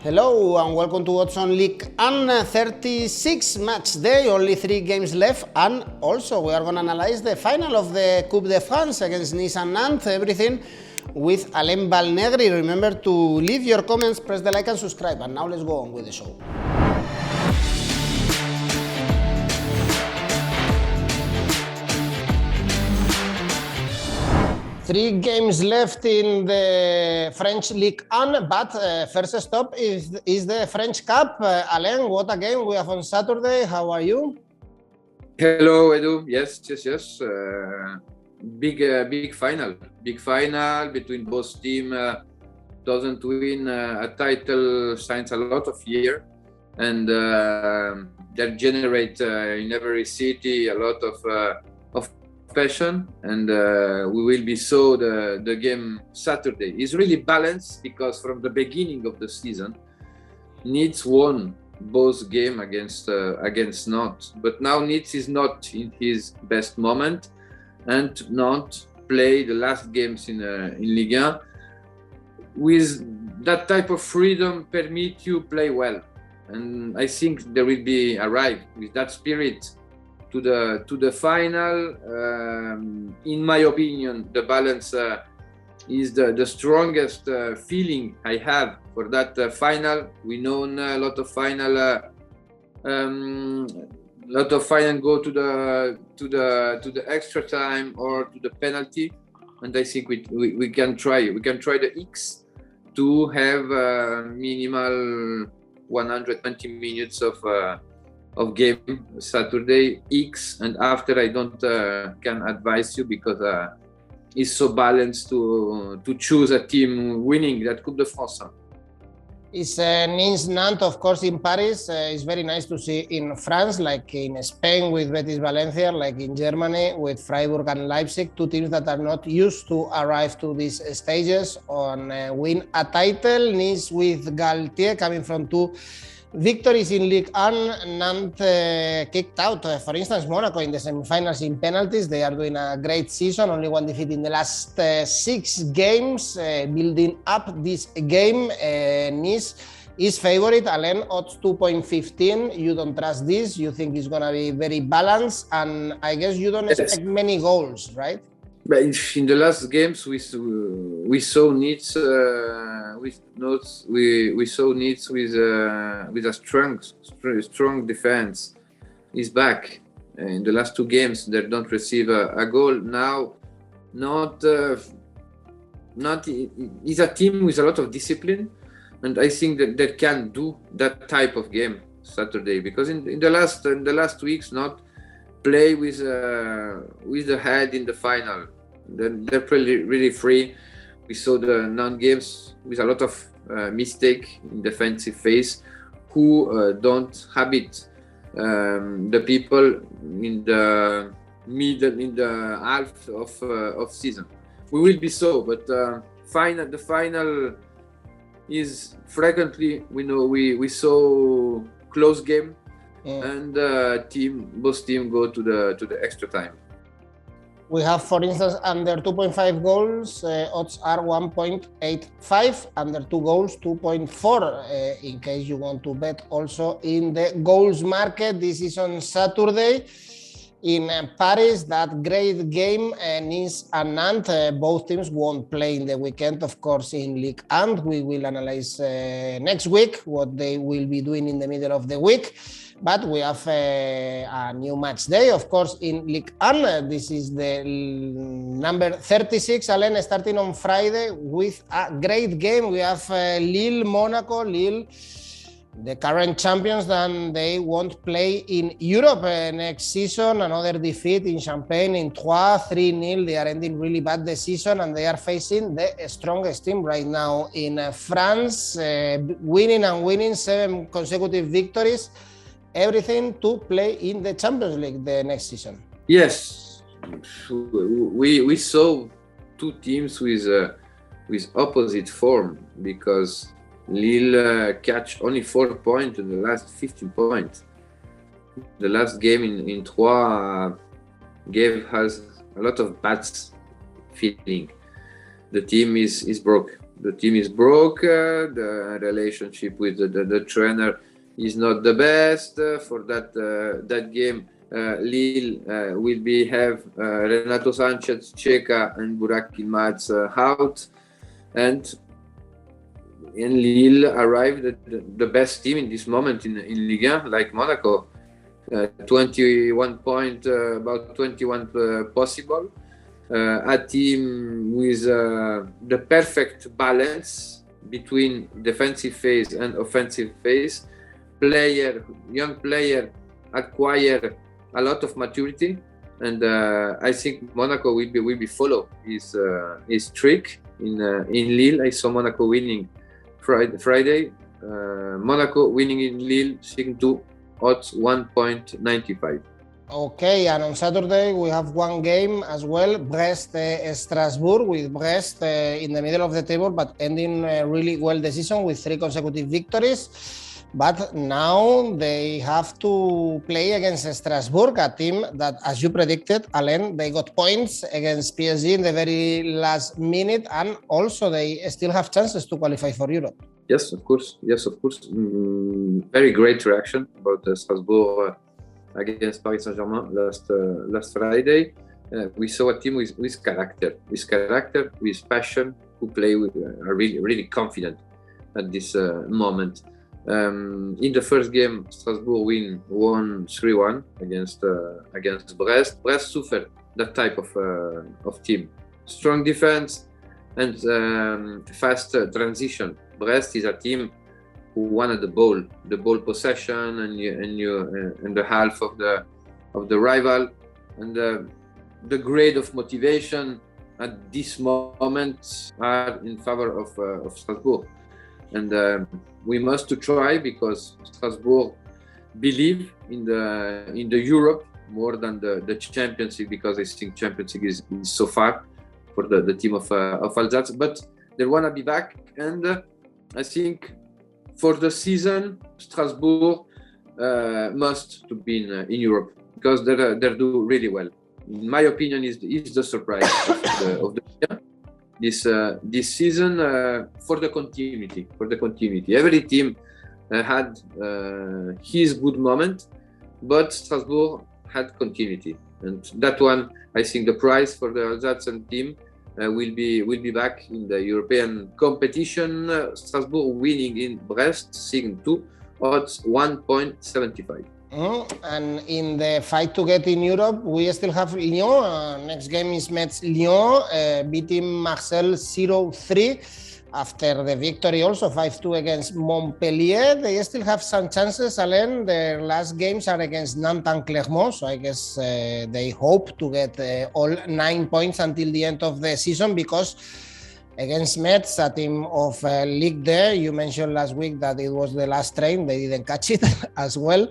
Hello and welcome to Odds on League 36 match day, only 3 games left, and also we are going to analyze the final of the Coupe de France against Nice and Nantes, everything with Alain Valnegri. Remember to leave your comments, press the like and subscribe, and now let's go on with the show. Three games left in the French Ligue 1, but first stop is the French Cup. Alain, what a game we have on Saturday. How are you? Hello, Edu. Yes. Big final. Big final between both teams. Doesn't win a title since a lot of years, and they generate in every city a lot of passion, and we will be saw the game Saturday. It's really balanced because from the beginning of the season, Nice won both game against Nantes, but now Nice is not in his best moment, and Nantes play the last games in Ligue 1 with that type of freedom permit you play well, and I think there will be arrive with that spirit to the final. In my opinion, the balance is the strongest feeling I have for that final. We know a lot of final go to the extra time or to the penalty, and I think we can try the X to have minimal 120 minutes of game Saturday X, and after I don't can advise you because it's so balanced to choose a team winning that Coupe de France. It's Nice Nantes, of course, in Paris. It's very nice to see in France, like in Spain with Betis Valencia, like in Germany with Freiburg and Leipzig, two teams that are not used to arrive to these stages on win a title. Nice with Galtier coming from two victories in Ligue 1. Nantes kicked out, for instance, Monaco in the semi-finals in penalties. They are doing a great season, only one defeat in the last 6 games. Building up this game, Nice is favorite. Alain, odds 2.15. You don't trust this. You think it's going to be very balanced, and I guess you don't expect many goals, right? But in the last games, we saw Nice. We saw Nice with a strong defense. Is back in the last 2 games. They don't receive a goal now. Is a team with a lot of discipline, and I think that they can do that type of game Saturday, because in the last weeks not play with the head in the final. They're really free. We saw the non-games with a lot of mistake in defensive phase, who don't habit the people in the middle, in the half of season. We will be so, but the final is frequently we saw close game, and both team go to the extra time. We have, for instance, under 2.5 goals, odds are 1.85, under 2 goals, 2.4, in case you want to bet also in the goals market. This is on Saturday in Paris, that great game, Nice and Nantes. Both teams won't play in the weekend, of course, in Ligue 1. We will analyze next week what they will be doing in the middle of the week. But we have a new match day, of course, in Ligue 1. This is the number 36, Alain, starting on Friday with a great game. We have Lille, Monaco. Lille, the current champions, and they won't play in Europe next season. Another defeat in Champagne, in Troyes, 3-0. They are ending really bad the season, and they are facing the strongest team right now in France, winning 7 consecutive victories. Everything to play in the Champions League the next season. Yes, we saw 2 teams with opposite form, because Lille catch only 4 points in the last 15 points. The last game in Troyes gave us a lot of bad feeling. The team is broke. The team is broke. The relationship with the trainer is not the best. For that game, Lille will have Renato Sanchez, Cheka, and Burak Yilmaz out, and Lille arrived at the best team in this moment in Ligue 1, like Monaco. 21 points, about 21 possible. A team with the perfect balance between defensive phase and offensive phase. Young player acquire a lot of maturity, and I think Monaco will be follow his trick in Lille. I saw Monaco winning Friday. Monaco winning in Lille 6-2, odds 1.95. Okay, and on Saturday we have one game as well, Brest Strasbourg, with Brest in the middle of the table, but ending really well the season with 3 consecutive victories. But now they have to play against Strasbourg, a team that, as you predicted, Alain, they got points against PSG in the very last minute, and also they still have chances to qualify for Europe. Yes, of course. Very great reaction about Strasbourg against Paris Saint-Germain last Friday. We saw a team with character, with passion, who play with are really confident at this moment. In the first game, Strasbourg won 3-1 against Brest. Brest suffered that type of team, strong defense and fast transition. Brest is a team who wanted the ball possession and the half of the rival, and the grade of motivation at this moment are in favor of Strasbourg, and we must to try, because Strasbourg believe in the Europe more than the Champions League, because I think Champions League is so far for the team of Alsace, but they want to be back, and I think for the season Strasbourg must to be in Europe, because they do really well. In my opinion, is the surprise of the year. This season for the continuity. Every team had his good moment, but Strasbourg had continuity, and that one, I think, the prize for the Alsatian team will be back in the European competition. Strasbourg winning in Brest 6-2, odds 1.75. And in the fight to get in Europe, we still have Lyon. Next game is Metz-Lyon, beating Marseille 0-3 after the victory also 5-2 against Montpellier. They still have some chances, Alain. Their last games are against Nantes and Clermont, so I guess they hope to get all 9 points until the end of the season, because against Metz, a team of Ligue 2, you mentioned last week that it was the last train, they didn't catch it as well.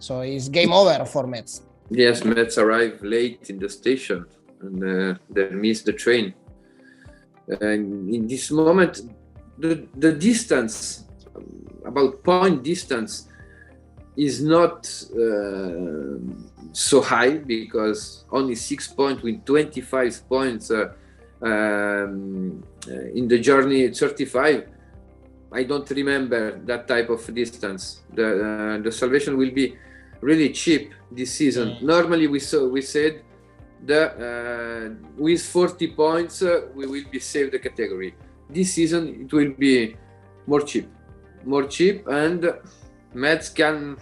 So it's game over for Metz. Yes, Metz arrived late in the station and they missed the train. And in this moment, the distance, about point distance, is not so high, because only 6 points with 25 points in the journey 35. I don't remember that type of distance. The salvation will be really cheap this season. Normally we said that with 40 points we will be saved the category. This season it will be more cheap, and Metz can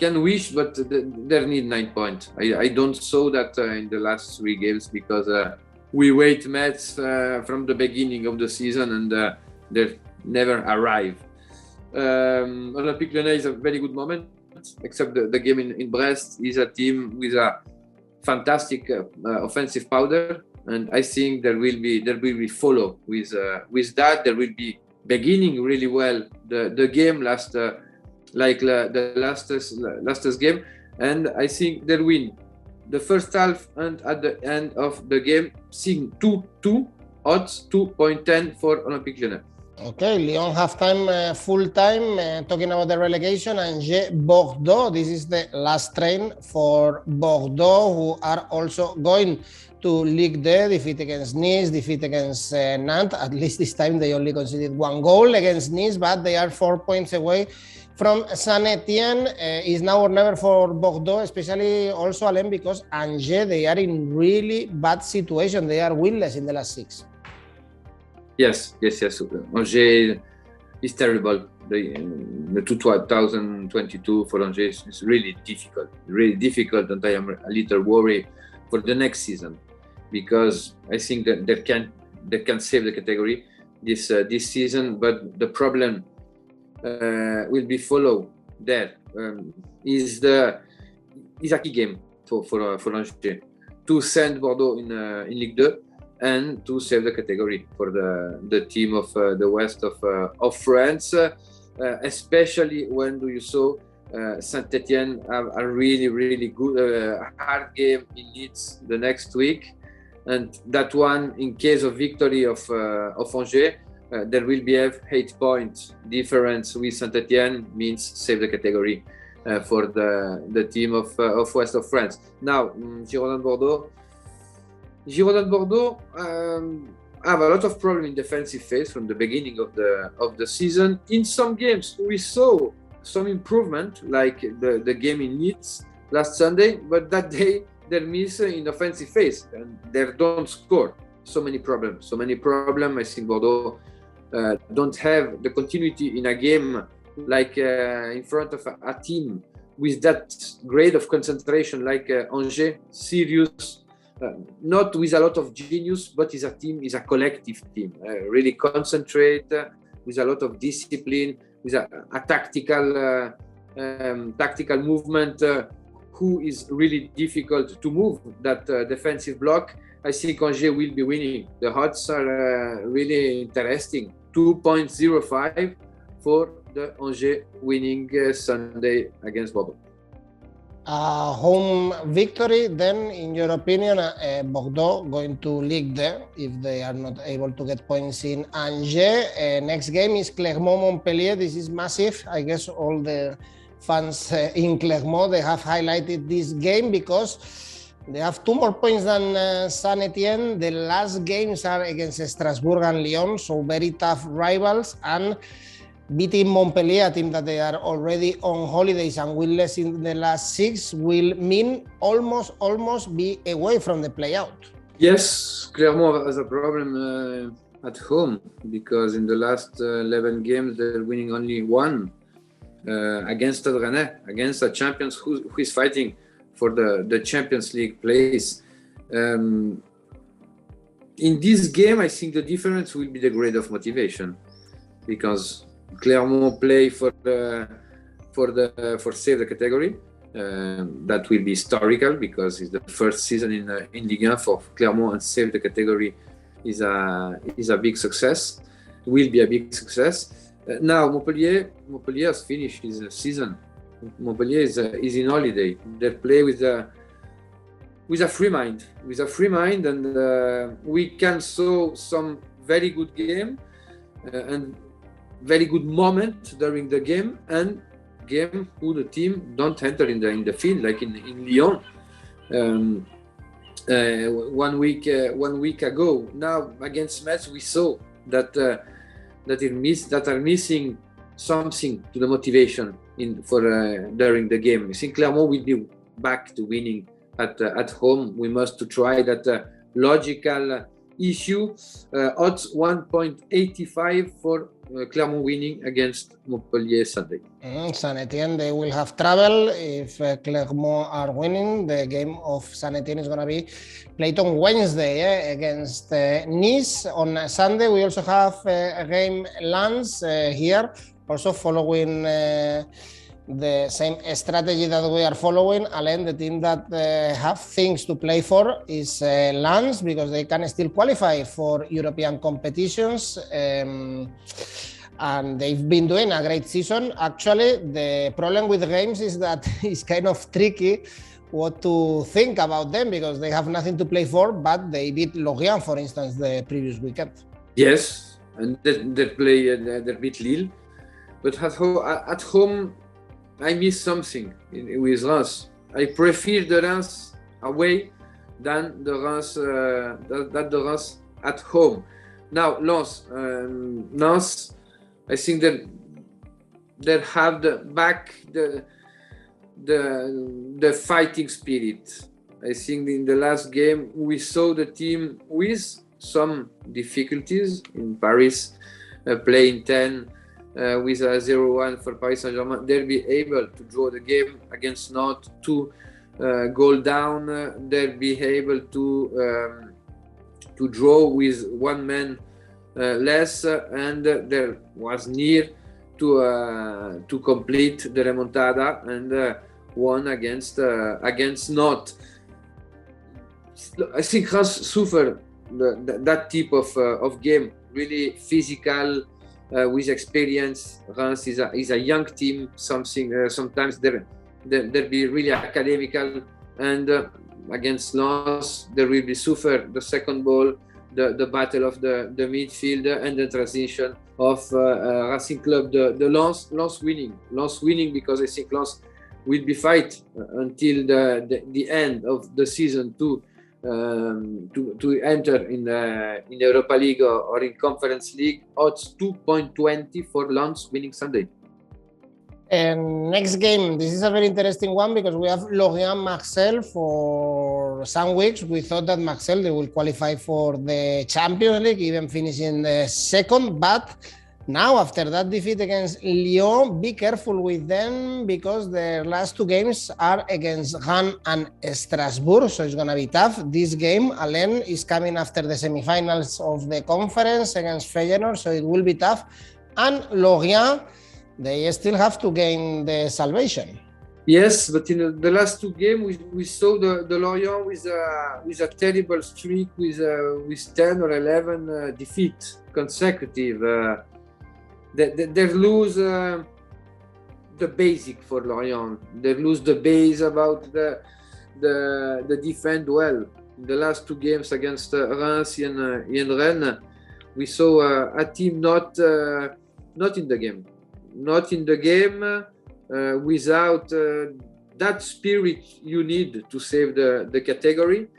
wish, but they need 9 points. I don't saw that in the last 3 games, because we wait Metz from the beginning of the season, and they never arrive. Olympique Lyonnais is a very good moment, except the game in Brest is a team with a fantastic offensive powder, and I think there will be follow with that. There will be beginning really well the game the last game, and I think they'll win the first half, and at the end of the game, seeing 2-2, odds 2.10 for Olympique Lyonnais. Okay, Lyon halftime, full time. Talking about the relegation, Angers Bordeaux. This is the last train for Bordeaux, who are also going to Ligue 2. Defeat against Nice, defeat against Nantes. At least this time they only conceded 1 goal against Nice, but they are 4 points away from Saint Etienne. Is now or never for Bordeaux, especially also Alain, because Angers, they are in really bad situation. They are winless in the last 6. Yes. Angers is terrible. The 2022 for Angers is really difficult, and I am a little worried for the next season, because I think that they can save the category this season, but the problem will be follow there. Is a key game for Angers to send Bordeaux in Ligue 2 and to save the category for the team of the west of France, especially when you saw Saint Etienne have a really good hard game in Leeds the next week, and that one, in case of victory of Angers, there will be 8 points difference with Saint Etienne, means save the category for the team of west of France. Now Girondins Bordeaux have a lot of problem in defensive phase from the beginning of the season. In some games we saw some improvement, like the game in Leeds last Sunday, but that day they miss in offensive phase and they don't score. So many problems. I think Bordeaux don't have the continuity in a game, like in front of a team with that grade of concentration, like Angers, serious. Not with a lot of genius, but is a collective team. Really concentrate, with a lot of discipline, with a tactical movement, who is really difficult to move that defensive block. I think Angers will be winning. The odds are really interesting. 2.05 for the Angers winning Sunday against Bordeaux. Home victory, then, in your opinion, Bordeaux going to Ligue 2 if they are not able to get points in Angers. Next game is Clermont-Montpellier. This is massive. I guess all the fans in Clermont, they have highlighted this game because they have 2 more points than Saint Etienne. The last games are against Strasbourg and Lyon, so very tough rivals, and beating Montpellier, a team that they are already on holidays and winless in the last 6, will mean almost be away from the play-out. Yes, Clermont has a problem at home, because in the last 11 games they're winning only 1 against Stade Rennais, against a champions who is fighting for the Champions League place. In this game, I think the difference will be the grade of motivation, because Clermont play for save the category. That will be historical, because it's the first season in Ligue 1 for Clermont, and save the category is a big success. Will be a big success. Now Montpellier has finished his season. Montpellier is in holiday. They play with a free mind, and we can saw some very good game and very good moment during the game, and game who the team don't enter in the field, like in Lyon 1 week ago. Now against Metz we saw that are missing something to the motivation during the game. I think Clermont will be back to winning at home. We must to try that logical issue. Odds 1.85 for Clermont winning against Montpellier Sunday. Saint Etienne, they will have trouble if Clermont are winning. The game of Saint Etienne is going to be played on Wednesday against Nice. On Sunday, we also have a game Lens here, also following the same strategy that we are following. Alain, the team that have things to play for is Lens, because they can still qualify for European competitions. And they've been doing a great season. Actually, the problem with games is that it's kind of tricky what to think about them, because they have nothing to play for, but they beat Lorient, for instance, the previous weekend. Yes, and they beat Lille. But at home, I miss something with Reims. I prefer the Reims away than the Reims at home. Now, Lens, I think that they have the fighting spirit. I think in the last game we saw the team with some difficulties in Paris, playing 10 with a 0-1 for Paris Saint-Germain. They'll be able to draw the game against Nantes, to goal down. They'll be able to draw with one man less, and there was near to complete the remontada and won against Nantes. I think Reims suffered that type of game, really physical, with experience. Reims is a young team. Sometimes they'll be really academical, and against Lens there will be suffer the second ball, the battle of the midfield and the transition of Racing Club. The Lens winning because I think Lens will be fight until the end of the season to enter in Europa League or in Conference League. Odds 2.20 for Lens winning Sunday. And next game, this is a very interesting one because we have Lorient-Marseille. For some weeks we thought that Marseille, they will qualify for the Champions League, even finishing the second, but now after that defeat against Lyon, be careful with them because their last two games are against Rennes and Strasbourg, so it's going to be tough. This game, Alain, is coming after the semifinals of the conference against Feyenoord, so it will be tough. And Lorient, they still have to gain the salvation. Yes, but in the last two games, we saw the Lorient with a terrible streak, with 10 or 11 defeats consecutive. They lose the basic for Lorient. They lose the base about the defend well. In the last two games against Reims and Rennes, we saw a team not in the game. Not in the game without that spirit you need to save the category.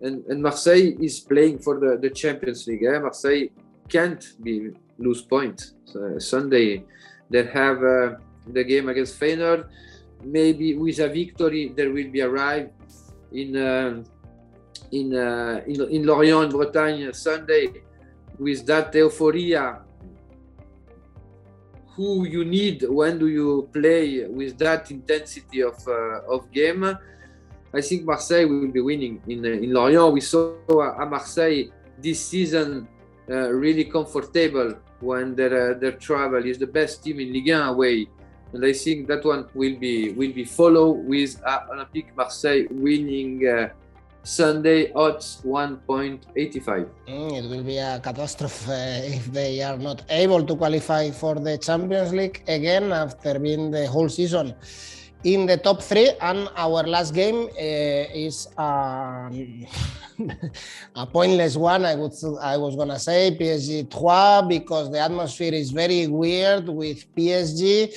And Marseille is playing for the Champions League. Marseille can't lose points. So Sunday they have the game against Feyenoord. Maybe with a victory there will be arrived in Lorient, in Bretagne Sunday, with that euphoria. Who you need when do you play with that intensity of game? I think Marseille will be winning in Lorient. We saw a Marseille this season really comfortable when their travel is the best team in Ligue 1 away, and I think that one will be followed with Olympique Marseille winning Sunday, odds 1.85. It will be a catastrophe if they are not able to qualify for the Champions League again after being the whole season in the top three. And our last game is a pointless one, I was gonna say, PSG 3, because the atmosphere is very weird with PSG.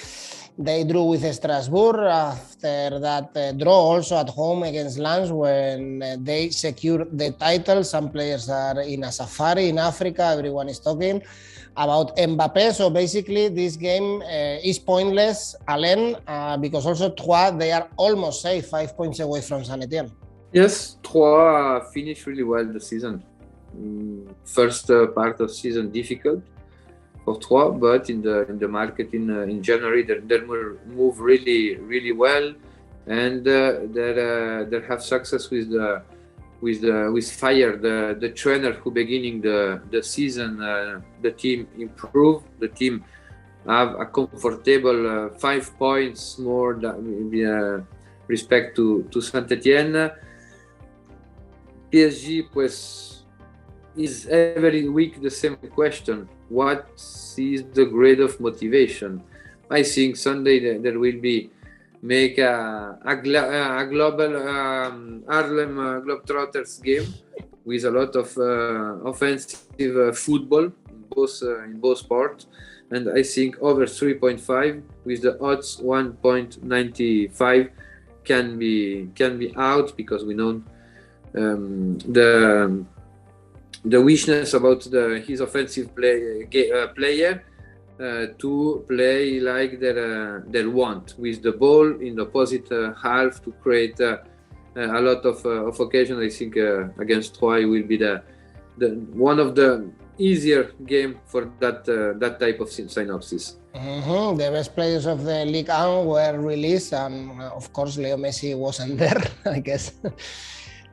They drew with Strasbourg after that draw also at home against Lens when they secured the title. Some players are in a safari in Africa. Everyone is talking about Mbappé. So basically this game is pointless, Alain, because also Troyes, they are almost safe, 5 points away from Saint Etienne. Yes, Troyes finished really well the season. First part of season difficult for Troyes, but in the market in January they move really well, and they have success with Fire, the trainer who beginning the season. The team improved. The team have a comfortable 5 points more than respect to Saint Etienne. PSG is every week the same question. What is the grade of motivation? I think Sunday there will be make a global Harlem Globetrotters game with a lot of offensive football, both parts, and I think over 3.5 with the odds 1.95 can be out, because we know the weakness about his offensive player to play like they want with the ball in the opposite half to create a lot of occasion. I think against Troyes will be the one of the easier game for that type of synopsis. Mm-hmm. The best players of the Ligue 1 were released, and of course Leo Messi wasn't there. I guess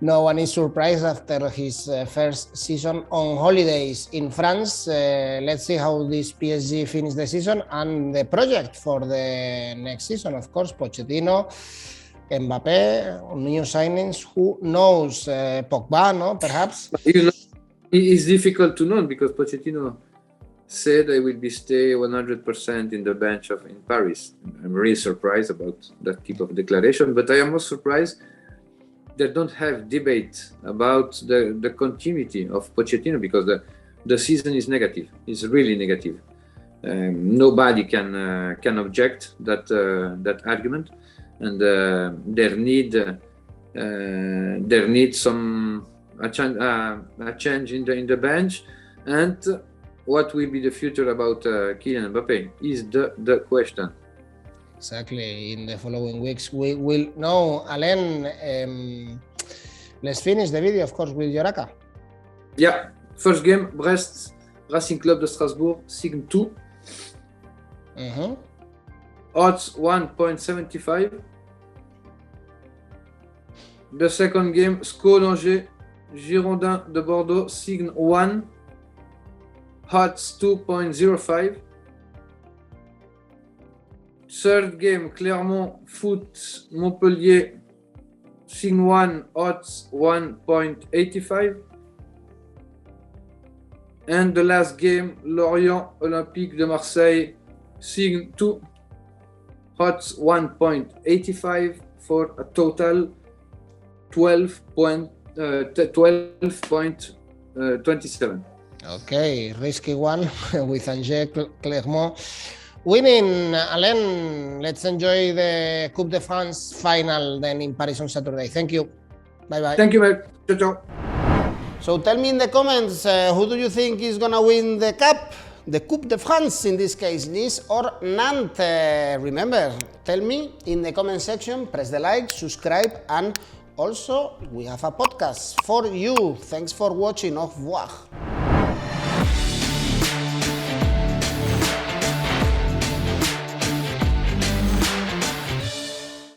no one is surprised after his first season on holidays in France. Let's see how this PSG finish the season and the project for the next season. Of course, Pochettino, Mbappé, new signings. Who knows? Pogba, no? Perhaps. It's difficult to know, because Pochettino said I will be stay 100% in the bench in Paris. I'm really surprised about that type of declaration, but I am most surprised they don't have debate about the continuity of Pochettino, because the season is negative. It's really negative. Nobody can object that argument, and there need some a change in the bench. And what will be the future about Kylian Mbappé is the question. Exactly. In the following weeks, we will know. Alain, let's finish the video, of course, with Yoraka. Yeah. First game, Brest, Racing Club de Strasbourg, Signe 2. Mm-hmm. Odds 1.75. The second game, SCO Angers, Girondins de Bordeaux, Signe 1. Odds 2.05. Third game, Clermont Foot Montpellier, Signe 1, odds 1.85. And the last game, Lorient Olympique de Marseille, Signe 2, odds 1.85 for a total 12.27. Okay, risky one with Angers, Clermont winning. Alain, let's enjoy the Coupe de France final then in Paris on Saturday. Thank you. Bye-bye. Thank you, Mark. Ciao, ciao. So tell me in the comments, who do you think is going to win the cup? The Coupe de France, in this case, Nice or Nantes? Remember, tell me in the comment section, press the like, subscribe, and also we have a podcast for you. Thanks for watching. Au revoir.